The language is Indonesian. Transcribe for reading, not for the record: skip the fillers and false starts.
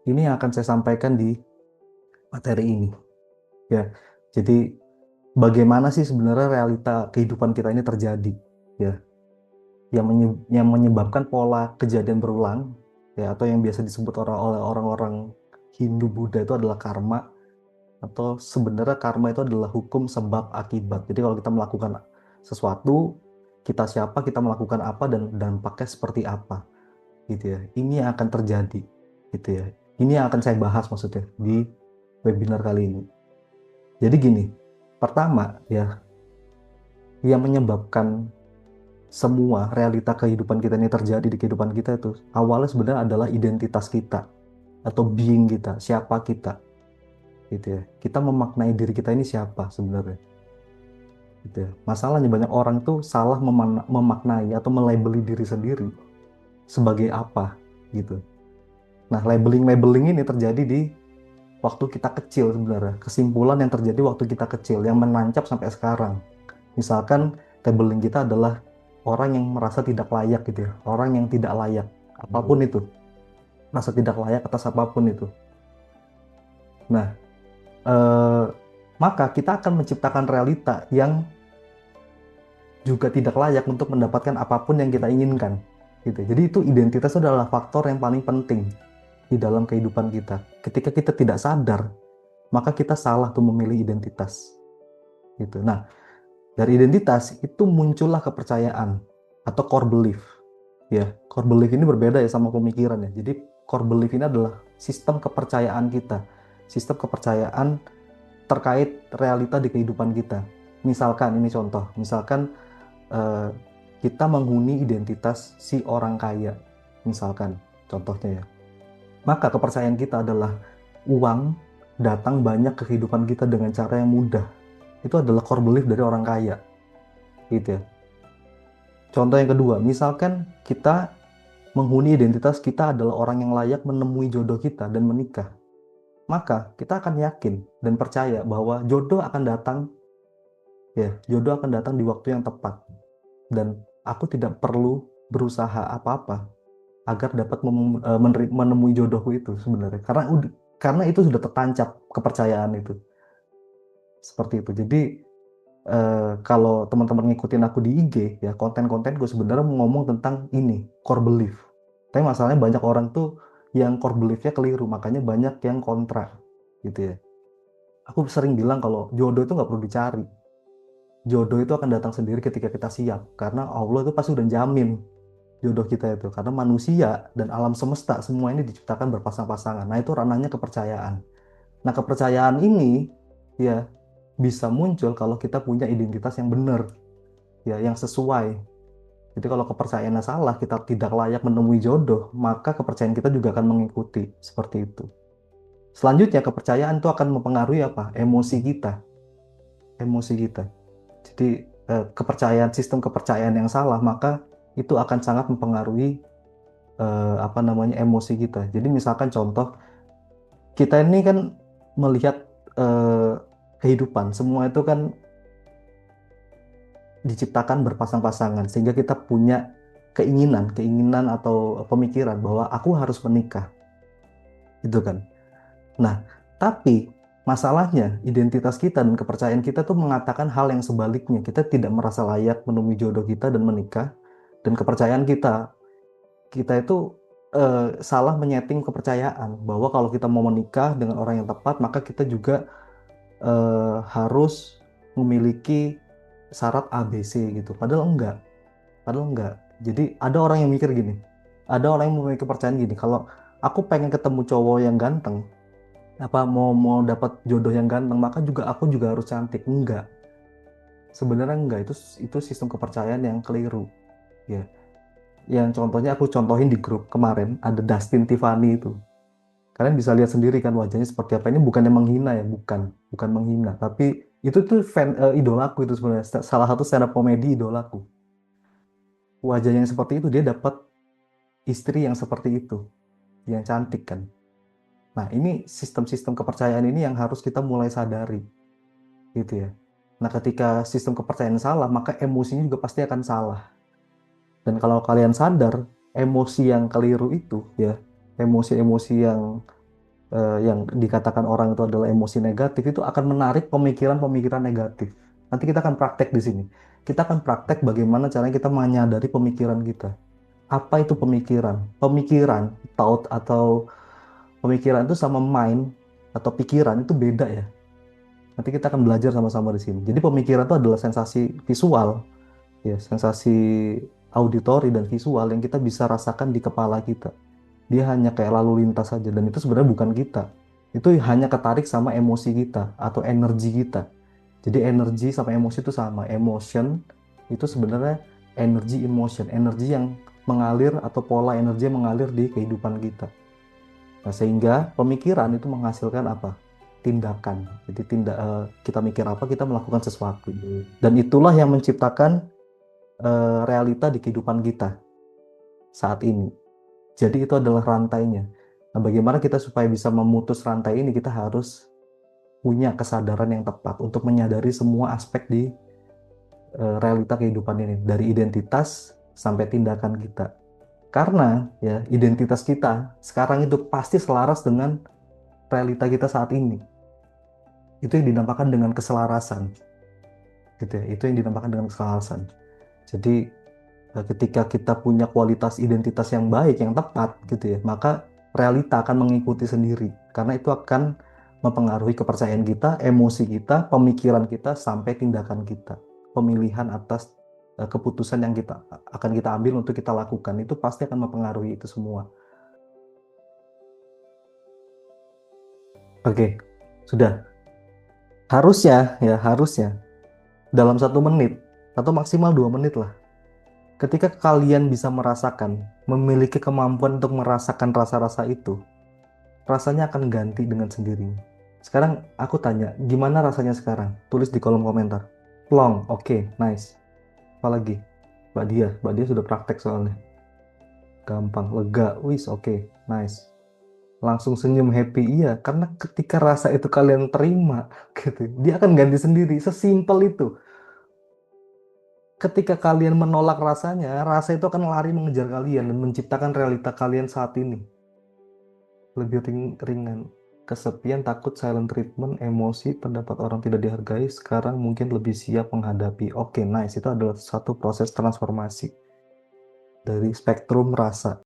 Ini yang akan saya sampaikan di materi ini. Ya, jadi bagaimana sih sebenarnya realita kehidupan kita ini terjadi? Ya, yang menyebabkan pola kejadian berulang, ya, atau yang biasa disebut oleh orang-orang Hindu Buddha itu adalah karma, atau sebenarnya karma itu adalah hukum sebab akibat. Jadi kalau kita melakukan sesuatu, kita siapa, kita melakukan apa, dan dampaknya seperti apa, gitu ya. Ini yang akan terjadi, gitu ya. Ini yang akan saya bahas maksudnya di webinar kali ini. Jadi gini, pertama ya, yang menyebabkan semua realita kehidupan kita ini terjadi di kehidupan kita itu awalnya sebenarnya adalah identitas kita atau being kita, siapa kita, gitu ya. Kita memaknai diri kita ini siapa sebenarnya, gitu ya. Masalahnya banyak orang tuh salah memaknai atau melabeli diri sendiri sebagai apa, gitu. Nah, labeling-labeling ini terjadi di waktu kita kecil sebenarnya. Kesimpulan yang terjadi waktu kita kecil yang menancap sampai sekarang. Misalkan labeling kita adalah orang yang merasa tidak layak gitu ya, orang yang tidak layak, apapun itu, merasa tidak layak atas apapun itu. Nah, eh, maka kita akan menciptakan realita yang juga tidak layak untuk mendapatkan apapun yang kita inginkan. Gitu. Jadi itu identitas adalah faktor yang paling penting di dalam kehidupan kita. Ketika kita tidak sadar, maka kita salah tuh memilih identitas. Gitu. Nah, dari identitas itu muncullah kepercayaan atau core belief. Ya, core belief ini berbeda ya sama pemikiran ya. Jadi core belief ini adalah sistem kepercayaan kita, sistem kepercayaan terkait realita di kehidupan kita. Misalkan ini contoh, misalkan eh, kita menghuni identitas si orang kaya, misalkan contohnya ya. Maka kepercayaan kita adalah uang datang banyak ke kehidupan kita dengan cara yang mudah. Itu adalah core belief dari orang kaya, gitu ya. Contoh yang kedua, misalkan kita menghuni identitas kita adalah orang yang layak menemui jodoh kita dan menikah. Maka kita akan yakin dan percaya bahwa jodoh akan datang, ya, jodoh akan datang di waktu yang tepat. Dan aku tidak perlu berusaha apa-apa agar dapat menemui jodohku itu sebenarnya. Karena itu sudah tertancap kepercayaan itu. Seperti itu. Jadi kalau teman-teman ngikutin aku di IG ya, konten-konten gue sebenarnya ngomong tentang ini core belief. Tapi masalahnya banyak orang tuh yang core beliefnya keliru, makanya banyak yang kontra gitu ya. Aku sering bilang kalau jodoh itu nggak perlu dicari, jodoh itu akan datang sendiri ketika kita siap, karena Allah itu pasti udah jamin jodoh kita itu, karena manusia dan alam semesta semua ini diciptakan berpasang-pasangan. Nah itu ranahnya kepercayaan. Nah kepercayaan ini ya bisa muncul kalau kita punya identitas yang benar, ya, yang sesuai. Jadi kalau kepercayaannya salah, kita tidak layak menemui jodoh, maka kepercayaan kita juga akan mengikuti seperti itu. Selanjutnya, kepercayaan itu akan mempengaruhi apa? Emosi kita, emosi kita. Jadi kepercayaan, sistem kepercayaan yang salah, maka itu akan sangat mempengaruhi apa namanya, emosi kita. Jadi misalkan contoh, kita ini kan melihat eh, kehidupan, semua itu kan diciptakan berpasang-pasangan sehingga kita punya keinginan atau pemikiran bahwa aku harus menikah, gitu kan. Nah, tapi masalahnya identitas kita dan kepercayaan kita tuh mengatakan hal yang sebaliknya. Kita tidak merasa layak menemui jodoh kita dan menikah, dan kepercayaan kita itu salah menyeting kepercayaan bahwa kalau kita mau menikah dengan orang yang tepat, maka kita juga harus memiliki syarat ABC gitu. Padahal enggak. Padahal enggak. Jadi ada orang yang mikir gini, ada orang yang memiliki kepercayaan gini, kalau aku pengen ketemu cowok yang ganteng, apa mau mau dapat jodoh yang ganteng, maka aku juga harus cantik. Enggak. Sebenarnya enggak. Itu sistem kepercayaan yang keliru. Ya. Yang contohnya aku contohin di grup kemarin ada Dustin Tiffany itu. Kalian bisa lihat sendiri kan wajahnya seperti apa. Ini bukannya menghina ya, bukan menghina, tapi itu tuh idolaku itu sebenarnya. Salah satu stand up komedi idolaku. Wajah yang seperti itu dia dapat istri yang seperti itu, yang cantik kan. Nah, ini sistem-sistem kepercayaan ini yang harus kita mulai sadari, gitu ya. Nah, ketika sistem kepercayaan salah, maka emosinya juga pasti akan salah. Dan kalau kalian sadar, emosi yang keliru itu, ya, emosi-emosi yang yang dikatakan orang itu adalah emosi negatif, itu akan menarik pemikiran-pemikiran negatif. Nanti kita akan praktek di sini. Kita akan praktek bagaimana caranya kita menyadari pemikiran kita. Apa itu pemikiran? Pemikiran, thought atau pemikiran itu sama mind atau pikiran itu beda ya. Nanti kita akan belajar sama-sama di sini. Jadi pemikiran itu adalah sensasi visual, ya, sensasi auditori dan visual yang kita bisa rasakan di kepala kita. Dia hanya kayak lalu lintas saja dan itu sebenarnya bukan kita. Itu hanya ketarik sama emosi kita atau energi kita. Jadi energi sama emosi itu sama. Emotion itu sebenarnya energi emotion, energi yang mengalir atau pola energi yang mengalir di kehidupan kita. Nah, sehingga pemikiran itu menghasilkan apa? Tindakan. Jadi kita mikir apa, kita melakukan sesuatu. Dan itulah yang menciptakan realita di kehidupan kita saat ini. Jadi itu adalah rantainya. Nah, bagaimana kita supaya bisa memutus rantai ini, kita harus punya kesadaran yang tepat untuk menyadari semua aspek di realita kehidupan ini, dari identitas sampai tindakan kita. Karena ya identitas kita sekarang itu pasti selaras dengan realita kita saat ini. Itu yang dinamakan dengan keselarasan. Gitu ya. Itu yang dinamakan dengan keselarasan. Jadi ketika kita punya kualitas identitas yang baik, yang tepat gitu ya, maka realita akan mengikuti sendiri. Karena itu akan mempengaruhi kepercayaan kita, emosi kita, pemikiran kita, sampai tindakan kita. Pemilihan atas keputusan yang akan kita ambil untuk kita lakukan, itu pasti akan mempengaruhi itu semua. Oke, sudah. Harusnya dalam 1 menit atau maksimal 2 menit lah. Ketika kalian bisa merasakan, memiliki kemampuan untuk merasakan rasa-rasa itu, rasanya akan ganti dengan sendirinya. Sekarang aku tanya, gimana rasanya sekarang? Tulis di kolom komentar. Plong, oke, nice. Apalagi? Mbak Dia sudah praktek soalnya. Gampang, lega, wis, oke, nice. Langsung senyum, happy, iya. Karena ketika rasa itu kalian terima, gitu, dia akan ganti sendiri. Sesimpel itu. Ketika kalian menolak rasanya, rasa itu akan lari mengejar kalian dan menciptakan realita kalian saat ini. Lebih ringan. Kesepian, takut, silent treatment, emosi, pendapat orang tidak dihargai, sekarang mungkin lebih siap menghadapi. Oke, nice. Itu adalah satu proses transformasi dari spektrum rasa.